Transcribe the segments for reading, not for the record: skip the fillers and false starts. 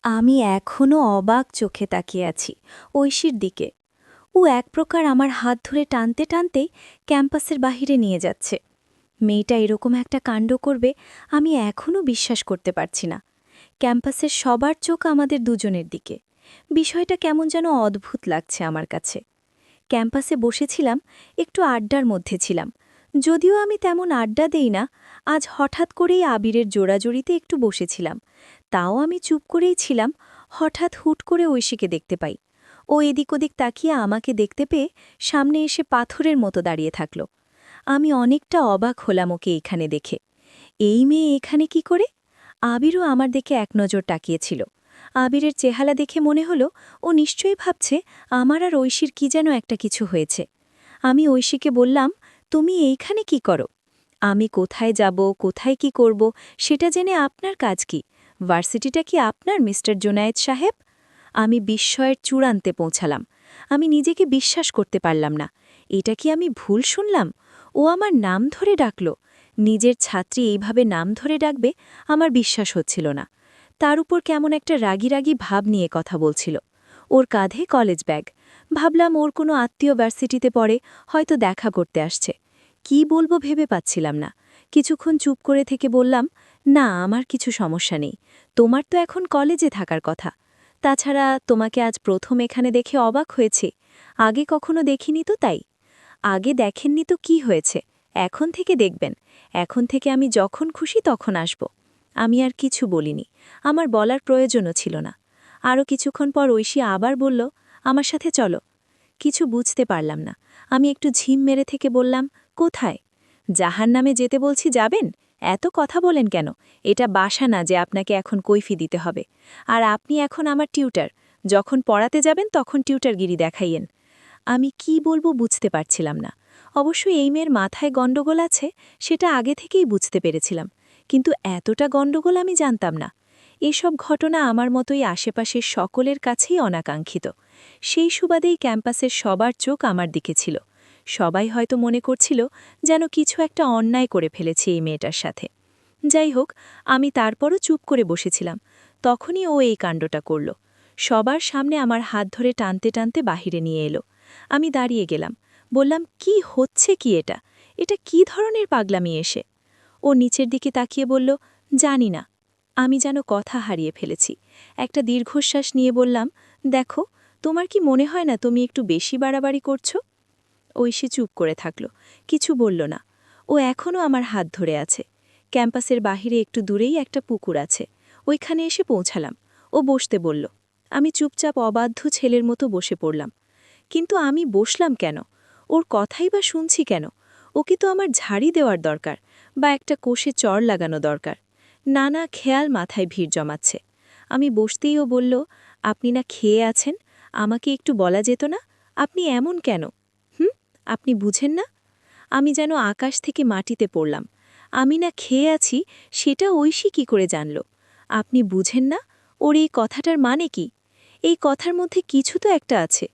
আমি এখনো অবাক চোখে তাকিয়ে আছি ঐশীর দিকে। ও এক প্রকার আমার হাত ধরে টানতে টানতেই ক্যাম্পাসের বাহিরে নিয়ে যাচ্ছে। মেয়েটা এরকম একটা কাণ্ড করবে আমি এখনও বিশ্বাস করতে পারছি না। ক্যাম্পাসের সবার চোখ আমাদের দুজনের দিকে। বিষয়টা কেমন যেন অদ্ভুত লাগছে আমার কাছে। ক্যাম্পাসে বসেছিলাম, একটু আড্ডার মধ্যে ছিলাম। যদিও আমি তেমন আড্ডা দেই না, আজ হঠাৎ করেই আবিরের জোড়াজড়িতে একটু বসেছিলাম। তাও আমি চুপ করেই ছিলাম। হঠাৎ হুট করে ঐশীকে দেখতে পাই। ও এদিক ওদিক তাকিয়ে আমাকে দেখতে পেয়ে সামনে এসে পাথরের মতো দাঁড়িয়ে থাকল। আমি অনেকটা অবাক হলাম ওকে এখানে দেখে। এই মেয়ে এখানে কি করে? আবিরও আমার দিকে এক নজর তাকিয়েছিল। আবিরের চেহারা দেখে মনে হলো ও নিশ্চয়ই ভাবছে আমার আর ঐশীর কি যেন একটা কিছু হয়েছে। আমি ঐশীকে বললাম, তুমি এইখানে কি করো? আমি কোথায় যাব, কোথায় কি করব, সেটা জেনে আপনার কাজ কি? ভার্সিটিটা কি আপনার, মিস্টার জুনায়েদ সাহেব? আমি বিস্ময়ের চূড়ান্তে পৌঁছালাম। আমি নিজেকে বিশ্বাস করতে পারলাম না। এটা কি আমি ভুল শুনলাম? ও আমার নাম ধরে ডাকল। নিজের ছাত্রী এইভাবে নাম ধরে ডাকবে আমার বিশ্বাস হচ্ছিল না। তার উপর কেমন একটা রাগী রাগী ভাব নিয়ে কথা বলছিল। ওর কাঁধে কলেজ ব্যাগ। ভাবলাম ওর কোনো আত্মীয় ভার্সিটিতে পড়ে, হয়তো দেখা করতে আসছে। কি বলবো ভেবে পাচ্ছিলাম না। কিছুক্ষণ চুপ করে থেকে বললাম, না আমার কিছু সমস্যা নেই। তোমার তো এখন কলেজে থাকার কথা। তাছাড়া তোমাকে আজ প্রথম এখানে দেখে অবাক হয়েছে। আগে কখনো দেখিনি তো তাই। আগে দেখেননি তো কি হয়েছে, এখন থেকে দেখবেন। এখন থেকে আমি যখন খুশি তখন আসব। আমি আর কিছু বলিনি, আমার বলার প্রয়োজনও ছিল না। আরও কিছুক্ষণ পর ঐশী আবার বলল, আমার সাথে চলো। কিছু বুঝতে পারলাম না। আমি একটু ঝিম মেরে থেকে বললাম, কোথায়? জাহান্নামে যেতে বলছি, যাবেন? এত কথা বলেন কেন? এটা বাসা না যে আপনাকে এখন কৈফি দিতে হবে। আর আপনি এখন আমার টিউটার। যখন পড়াতে যাবেন তখন টিউটারগিরি দেখাইয়েন। আমি কি বলবো বুঝতে পারছিলাম না। অবশ্যই এই মেয়ের মাথায় গণ্ডগোল আছে, সেটা আগে থেকেই বুঝতে পেরেছিলাম। কিন্তু এতটা গণ্ডগোল আমি জানতাম না। এসব ঘটনা আমার মতোই আশেপাশের সকলের কাছেই অনাকাঙ্ক্ষিত। সেই সুবাদেই ক্যাম্পাসের সবার চোখ আমার দিকে ছিল। সবাই হয়তো মনে করছিল যেন কিছু একটা অন্যায় করে ফেলেছে এই মেয়েটার সাথে। যাই হোক, আমি তারপরও চুপ করে বসেছিলাম। তখনই ও এই কাণ্ডটা করল। সবার সামনে আমার হাত ধরে টানতে টানতে বাহিরে নিয়ে এলো। আমি দাঁড়িয়ে গেলাম। বললাম, কি হচ্ছে কি এটা? এটা কি ধরনের পাগলামি এসে? ও নিচের দিকে তাকিয়ে বলল, জানি না। আমি যেন কথা হারিয়ে ফেলেছি। একটা দীর্ঘশ্বাস নিয়ে বললাম, দেখো, তোমার কি মনে হয় না তুমি একটু বেশি বাড়াবাড়ি করছো? ঐশী চুপ করে থাকল, কিছু বলল না। ও এখনও আমার হাত ধরে আছে। ক্যাম্পাসের বাহিরে একটু দূরেই একটা পুকুর আছে, ওইখানে এসে পৌঁছালাম। ও বসতে বলল। আমি চুপচাপ অবাধ্য ছেলের মতো বসে পড়লাম। কিন্তু আমি বসলাম কেন? ওর কথাই বা শুনছি কেন? ওকে তো আমার ঝাড়ি দেওয়ার দরকার, বা একটা কোষে চড় লাগানো দরকার। নানা খেয়াল মাথায় ভিড় জমাচ্ছে। আমি বসতেই ও বলল, আপনি না খেয়ে আছেন? আমাকে একটু বলা যেত না? আপনি এমন কেন? আপনি বুঝেন না? আমি যেন আকাশ থেকে মাটিতে পড়লাম। আমি না খেয়ে আছি সেটা ঐশী কি করে জানল? আপনি বুঝেন না? ওর এই কথাটার মানে কি? এই কথার মধ্যে কিছু তো একটা আছে।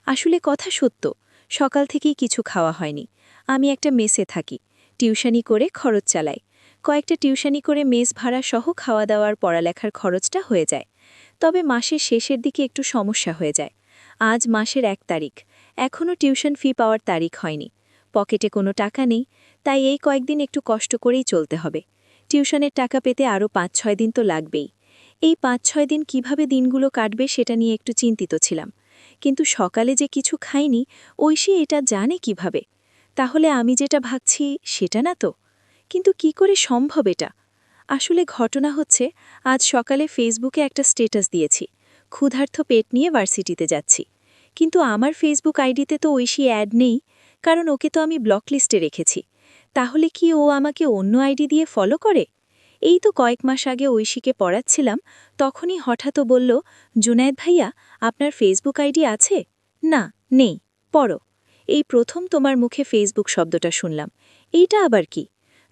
আসলে কথা সত্য, সকাল থেকেই কিছু খাওয়া হয়নি। আমি একটা মেসে থাকি, টিউশনি করে খরচ চালাই। কয়েকটা টিউশনি করে মেস ভাড়া সহ খাওয়া দাওয়ার পড়ালেখার খরচটা হয়ে যায়। তবে মাসের শেষের দিকে একটু সমস্যা হয়ে যায়। আজ মাসের ১ তারিখ, এখনও টিউশন ফি পাওয়ার তারিখ হয়নি। পকেটে কোনো টাকা নেই, তাই এই কয়েকদিন একটু কষ্ট করেই চলতে হবে। টিউশনের টাকা পেতে আরও ৫-৬ দিন তো লাগবেই। এই ৫-৬ দিন কিভাবে দিনগুলো কাটবে সেটা নিয়ে একটু চিন্তিত ছিলাম। কিন্তু সকালে যে কিছু খাইনি, ঐশী এটা জানে কিভাবে? তাহলে আমি যেটা ভাবছি সেটা না তো? কিন্তু কি করে সম্ভব এটা? আসলে ঘটনা হচ্ছে, আজ সকালে ফেসবুকে একটা স্ট্যাটাস দিয়েছি, ক্ষুধার্ত পেট নিয়ে ভার্সিটিতে যাচ্ছি। কিন্তু আমার ফেসবুক আইডিতে তো ঐশী অ্যাড নেই, কারণ ওকে তো আমি ব্লক লিস্টে রেখেছি। তাহলে কি ও আমাকে অন্য আইডি দিয়ে ফলো করে? এই তো কয়েক মাস আগে ঐশীকে পড়াচ্ছিলাম, তখনই হঠাৎ ও বলল, জুনায়েদ ভাইয়া, আপনার ফেসবুক আইডি আছে? না, নেই। পড়ো। এই প্রথম তোমার মুখে ফেসবুক শব্দটা শুনলাম। এইটা আবার কি?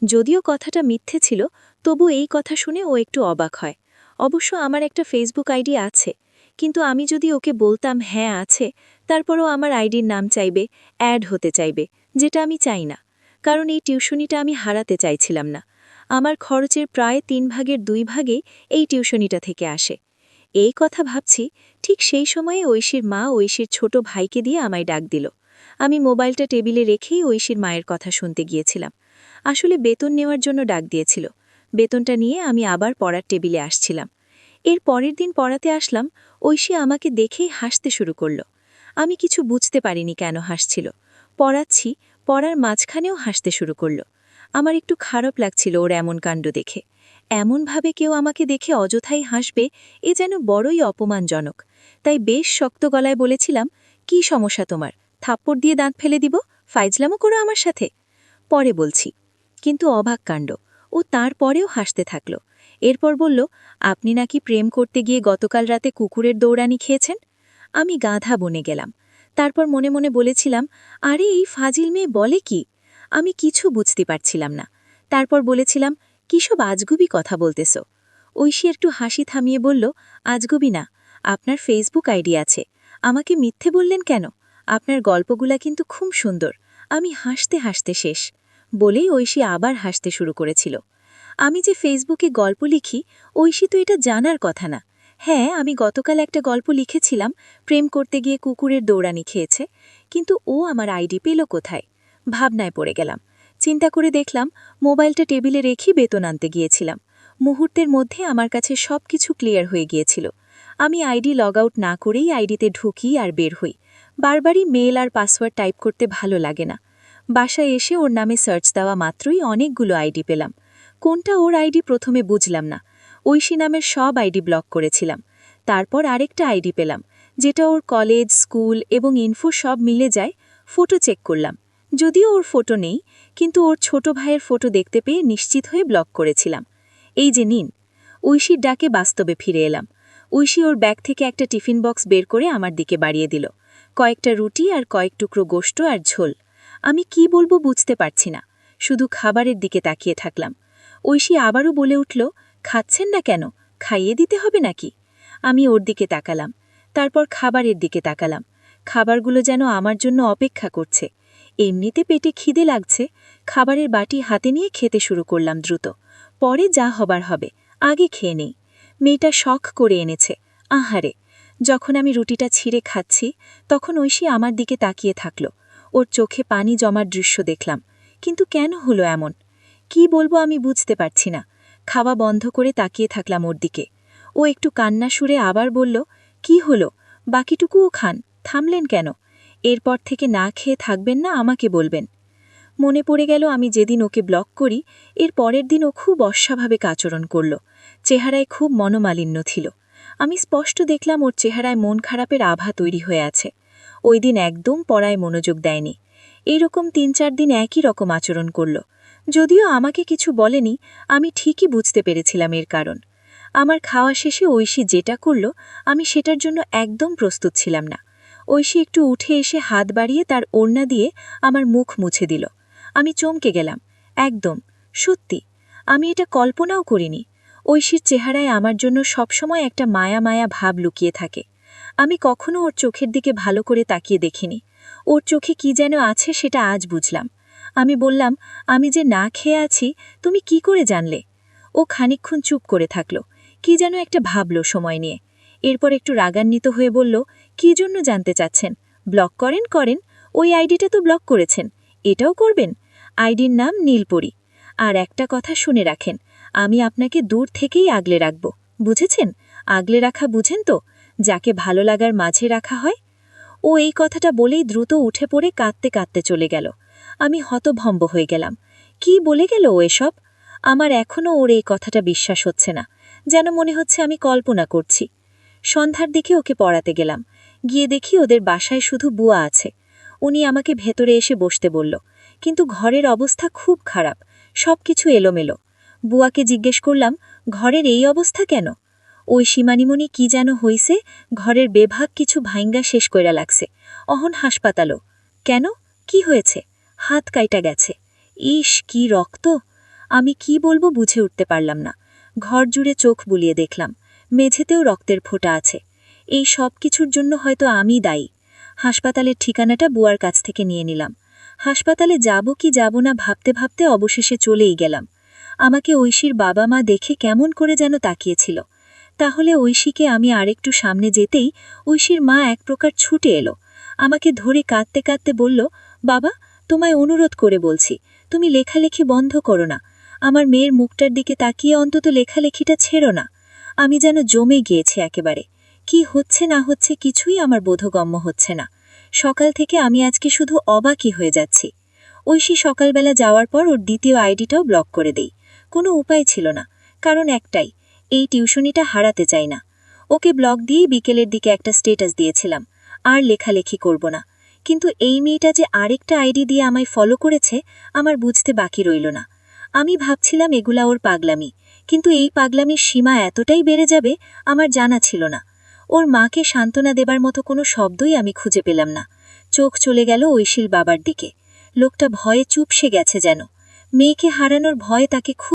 যদিও কথাটা মিথ্যে ছিল, তবু এই কথা শুনে ও একটু অবাক হয়। অবশ্য আমার একটা ফেসবুক আইডি আছে, কিন্তু আমি যদি ওকে বলতাম হ্যাঁ আছে, তারপরও আমার আইডির নাম চাইবে, অ্যাড হতে চাইবে, যেটা আমি চাই না। কারণ এই টিউশনিটা আমি হারাতে চাইছিলাম না। আমার খরচের প্রায় 3 ভাগের 2 ভাগেই এই টিউশনিটা থেকে আসে। এই কথা ভাবছি, ঠিক সেই সময়ে ঐশীর মা ঐশীর ছোট ভাইকে দিয়ে আমায় ডাক দিল। আমি মোবাইলটা টেবিলে রেখেই ঐশীর মায়ের কথা শুনতে গিয়েছিলাম। আসলে বেতন নেওয়ার জন্য ডাক দিয়েছিল। বেতনটা নিয়ে আমি আবার পড়ার টেবিলে আসছিলাম। এর পরের দিন পড়াতে আসলাম, ঐশী আমাকে দেখেই হাসতে শুরু করল। আমি কিছু বুঝতে পারিনি কেন হাসছিল। পড়াচ্ছি, পড়ার মাঝখানেও হাসতে শুরু করল। আমার একটু খারাপ লাগছিল ওর এমন কাণ্ড দেখে। এমনভাবে কেউ আমাকে দেখে অযথাই হাসবে, এ যেন বড়ই অপমানজনক। তাই বেশ শক্ত গলায় বলেছিলাম, কি সমস্যা তোমার? থাপ্পড় দিয়ে দাঁত ফেলে দিব? ফাইজলামো করো আমার সাথে? পরে বলছি। কিন্তু অবাক কাণ্ড, ও তারপরেও হাসতে থাকল। এরপর বলল, আপনি নাকি প্রেম করতে গিয়ে গতকাল রাতে কুকুরের দৌড়ানি খেয়েছেন? আমি গাধা বনে গেলাম। তারপর মনে মনে বলেছিলাম, আরে এই ফাজিল মেয়ে বলে কি? আমি কিছু বুঝতে পারছিলাম না। তারপর বলেছিলাম, কিসব আজগুবি কথা বলতেছ? ঐশী একটু হাসি থামিয়ে বলল, আজগুবি না, আপনার ফেসবুক আইডি আছে। আমাকে মিথ্যে বললেন কেন? আপনার গল্পগুলা কিন্তু খুব সুন্দর। আমি হাসতে হাসতে শেষ। বলেই ঐশী আবার হাসতে শুরু করেছিল। আমি যে ফেসবুকে গল্প লিখি, ঐশী তো এটা জানার কথা না। হ্যাঁ, আমি গতকাল একটা গল্প লিখেছিলাম, প্রেম করতে গিয়ে কুকুরের দৌড়ানি খেয়েছে। কিন্তু ও আমার আইডি পেল কোথায়? ভাবনায় পড়ে গেলাম। চিন্তা করে দেখলাম, মোবাইলটা টেবিলে রেখে বেতন আনতে গিয়েছিলাম। মুহূর্তের মধ্যে আমার কাছে সবকিছু ক্লিয়ার হয়ে গিয়েছিল। আমি আইডি লগ আউট না করেই আইডিতে ঢুকি আর বের হই। বারবারই মেল আর পাসওয়ার্ড টাইপ করতে ভালো লাগে না। বাসায় এসে ওর নামে সার্চ দেওয়া মাত্রই অনেকগুলো আইডি পেলাম। কোনটা ওর আইডি প্রথমে বুঝলাম না। ঐশী নামের সব আইডি ব্লক করেছিলাম। তারপর আরেকটা আইডি পেলাম, যেটা ওর কলেজ, স্কুল এবং ইনফো সব মিলে যায়। ফটো চেক করলাম, যদিও ওর ফটো নেই, কিন্তু ওর ছোট ভাইয়ের ফটো দেখতে পেয়ে নিশ্চিত হয়ে ব্লক করেছিলাম। এই যে নিন। ঐশীর ডাকে বাস্তবে ফিরে এলাম। ঐশী ওর ব্যাগ থেকে একটা টিফিন বক্স বের করে আমার দিকে বাড়িয়ে দিল। কয়েকটা রুটি আর কয়েক টুকরো গোশত আর ঝোল। আমি কি বলবো বুঝতে পারছি না, শুধু খাবারের দিকে তাকিয়ে থাকলাম। ঐশী আবারও বলে উঠল, খাচ্ছেন না কেন? খাইয়ে দিতে হবে নাকি? আমি ওর দিকে তাকালাম, তারপর খাবারের দিকে তাকালাম। খাবারগুলো যেন আমার জন্য অপেক্ষা করছে। এমনিতে পেটে খিদে লাগছে। খাবারের বাটি হাতে নিয়ে খেতে শুরু করলাম দ্রুত। পরে যা হবার হবে, আগে খেয়ে নেই। মেয়েটা শখ করে এনেছে। আহারে! যখন আমি রুটিটা ছিঁড়ে খাচ্ছি, তখন ঐশী আমার দিকে তাকিয়ে থাকল। ওর চোখে পানি জমার দৃশ্য দেখলাম। কিন্তু কেন হলো এমন? কি বলবো আমি বুঝতে পারছি না। খাওয়া বন্ধ করে তাকিয়ে থাকলাম ওর দিকে। ও একটু কান্না সুরে আবার বলল, কি হলো? বাকিটুকুও খান, থামলেন কেন? এরপর থেকে না খেয়ে থাকবেন না, আমাকে বলবেন। মনে পড়ে গেল আমি যেদিন ওকে ব্লক করি, এর পরের দিন ও খুব অস্বাভাবিক আচরণ করল। চেহারায় খুব মনোমালিন্য ছিল। আমি স্পষ্ট দেখলাম ওর চেহারায় মন খারাপের আভা তৈরি হয়ে আছে। ওই দিন একদম পড়ায় মনোযোগ দেয়নি। এইরকম ৩-৪ দিন একই রকম আচরণ করল। যদিও আমাকে কিছু বলেনি, আমি ঠিকই বুঝতে পেরেছিলাম এর কারণ। আমার খাওয়া শেষে ঐশী যেটা করল, আমি সেটার জন্য একদম প্রস্তুত ছিলাম না। ঐশী একটু উঠে এসে হাত বাড়িয়ে তার ওড়না দিয়ে আমার মুখ মুছে দিল। আমি চমকে গেলাম। একদম সত্যি, আমি এটা কল্পনাও করিনি। ঐশীর চেহারায় আমার জন্য সবসময় একটা মায়া মায়া ভাব লুকিয়ে থাকে। আমি কখনো ওর চোখের দিকে ভালো করে তাকিয়ে দেখিনি। ওর চোখে কি যেন আছে সেটা আজ বুঝলাম। আমি বললাম, আমি যে না খেয়ে আছি, তুমি কি করে জানলে? ও খানিকক্ষণ চুপ করে থাকল, কি যেন একটা ভাবল সময় নিয়ে। এরপর একটু রাগান্বিত হয়ে বলল, কি জন্য জানতে চাচ্ছেন? ব্লক করেন করেন, ওই আইডিটা তো ব্লক করেছেন, এটাও করবেন? আইডির নাম নীলপরি। আর একটা কথা শুনে রাখেন, আমি আপনাকে দূর থেকেই আগলে রাখব, বুঝেছেন? আগলে রাখা বুঝেন তো, যাকে ভালো লাগার মাঝে রাখা হয়। ও এই কথাটা বলেই দ্রুত উঠে পড়ে কাঁদতে কাঁদতে চলে গেল। আমি হতভম্ব হয়ে গেলাম। কি বলে গেল ও এসব? আমার এখনও ওর এই কথাটা বিশ্বাস হচ্ছে না, যেন মনে হচ্ছে আমি কল্পনা করছি। সন্ধ্যার দিকে ওকে পড়াতে গেলাম। গিয়ে দেখি ওদের বাসায় শুধু বুয়া আছে। উনি আমাকে ভেতরে এসে বসতে বলল, কিন্তু ঘরের অবস্থা খুব খারাপ, সবকিছু এলোমেলো। বুয়াকে জিজ্ঞেস করলাম, ঘরের এই অবস্থা কেন? ওই সীমানিমণি কি যেন হইছে, ঘরের বেভাগ কিছু ভাইঙ্গা শেষ কইরা লাগছে, অহন হাসপাতালও। কেন? কি হয়েছে? হাত কাইটা গেছে। ইস, কি রক্ত! আমি কি বলবো বুঝে উঠতে পারলাম না। ঘর জুড়ে চোখ বুলিয়ে দেখলাম, মেঝেতেও রক্তের ফোঁটা আছে। এই সব কিছুর জন্য হয়তো আমি দায়ী। হাসপাতালের ঠিকানাটা বুয়ার কাছ থেকে নিয়ে নিলাম। হাসপাতালে যাব কি যাব না ভাবতে ভাবতে অবশেষে চলেই গেলাম। আমাকে ঐশীর বাবা মা দেখে কেমন করে যেন তাকিয়েছিল। তাহলে ঐশীকে আমি আরেকটু সামনে যেতেই ঐশীর মা এক প্রকার ছুটে এলো, আমাকে ধরে কাঁদতে কাঁদতে বলল, বাবা, তোমায় অনুরোধ করে বলছি, তুমি লেখালেখি বন্ধ করো না, আমার মেয়ের মুখটার দিকে তাকিয়ে অন্তত লেখালেখিটা ছেড়ো না। আমি যেন জমে গিয়েছি একেবারে, কি হচ্ছে না হচ্ছে কিছুই আমার বোধগম্য হচ্ছে না। সকাল থেকে আমি আজকে শুধু অবাকই হয়ে যাচ্ছি। ঐশী সকালবেলা যাওয়ার পর ওর দ্বিতীয় আইডিটাও ব্লক করে দেই। কোনো উপায় ছিল না, কারণ একটাই, এই টিউশনিটা হারাতে চাই না। ওকে ব্লক দিয়ে বিকেলের দিকে একটা স্ট্যাটাস দিয়েছিলাম, আর লেখালেখি করব না। কিন্তু এই মেয়েটা যে আরেকটা আইডি দিয়ে আমায় ফলো করেছে, আমার বুঝতে বাকি রইল না। আমি ভাবছিলাম এগুলা ওর পাগলামি, কিন্তু এই পাগলামির সীমা এতটাই বেড়ে যাবে আমার জানা ছিল না। ওর মাকে সান্ত্বনা দেবার মতো কোনো শব্দই আমি খুঁজে পেলাম না। চোখ চলে গেল ঐশীর বাবার দিকে। লোকটা ভয়ে চুপসে গেছে যেন। মেয়েকে হারানোর ভয় তাকে খুব